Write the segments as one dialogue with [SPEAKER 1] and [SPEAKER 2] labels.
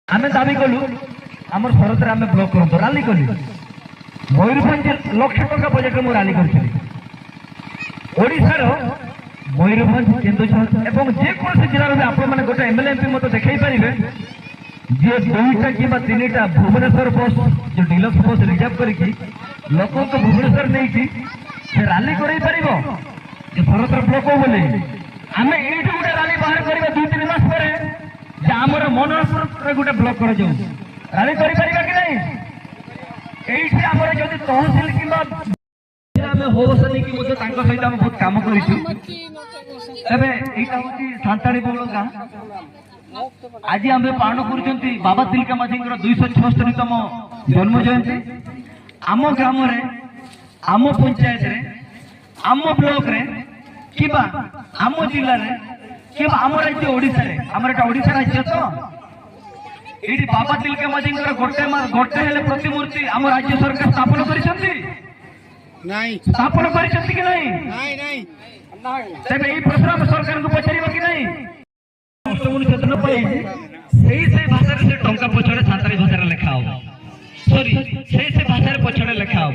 [SPEAKER 1] आमे दाबी कलु आम शरत आम ब्लक करूँ राली कलु मयूरभंज लक्ष टका बजेट में राली करी मयूरभंज केन्दुझर एवं जेकोसी जिले में आपण मैंने गोटे एमएलए एमपी मत देखई पारे जी दुईटा कि तीन टा भुवनेश्वर बस जो डिलक्स बस रिजर्व करके लोक भुवनेश्वर नहीं से राली कर शरत ब्लक बोले आम ये गोटे राली बाहर करवा 2-3 मास पर आमर मनोहरपुर गोटे ब्लक कर राली कि आमर जदि तहसिल कि होसनी कि सहित आम बहुत कम कर सांताड़ी बहुल गाँ आज आम पालन कर बाबा तिलका माझी 276तम जन्म जयंती आम ग्राम आम पंचायत आम ब्लॉक कि आम जिले में आम राज्य ओडिशा रे आमर एटा ओडिशा राज्य तो ये बाबा तिलका माझी गोटे गोटे प्रतिमूर्ति आम राज्य सरकार स्थापन करिसेंती स्थापन करिसेंती कि नहीं तेबे एई प्रश्न हम सरकार को पचारिबा कि नहीं चेतन से भाषा से टंका पछड़े सांताली भाषा लिखा हो सॉरी से भाषा पछड़े लिखा हो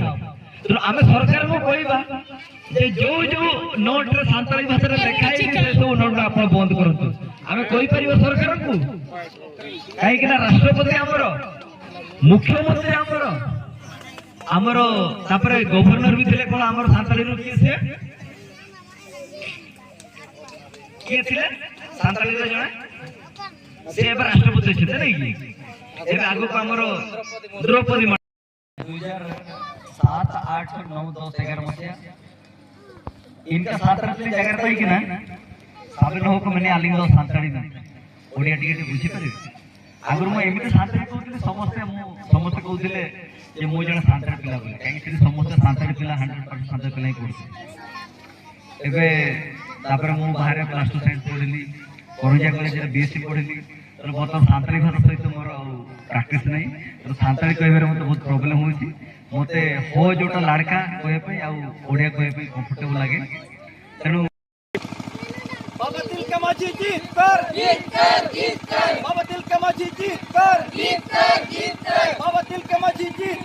[SPEAKER 1] तो आम सरकार को कहवा जो जो नोट रे सांताली भाषा लिखाई से सब नोट आप बंद करतु आम कहि परिबो सरकार को कहीं राष्ट्रपति आमर मुख्यमंत्री आमर आमर तापरे गवर्नर भी थे कौन आमर सांताली रो किए थे सांताली रो जने से एबे राष्ट्रपति छे नहीं कि एबे आगो को आमर द्रौपदी 2007 8 9 10 11 मसिया इनका सातर से जगह पाई कि ना साबन हो को मैंने आलिंग दो सांताली ना ओडिया टिके बुझी पारे आगर मु एमिते सांताली कहउतिले समस्त कहउतिले जे मु जने सांताली पिला बोले काहे कि समस्त सांताली पिला 100% सांताली पिला ही कहउति एबे तापर मु बाहर प्लस 2 साइंस पढिली करुजा कॉलेज रे बीएससी पढिली तो बर्तमान सांताली भाषा सहित मोर प्रैक्टिस नहीं तो सांताली कहबार मते बहुत प्रॉब्लम होची मते हो जोटा लड़का कहे पे आ ओडिया कहे पे कंफर्टेबल लागे तेनु
[SPEAKER 2] बाबा तिलका माझी जीत कर बाबा तिलका माझी जीत कर बाबा तिलका माझी जीत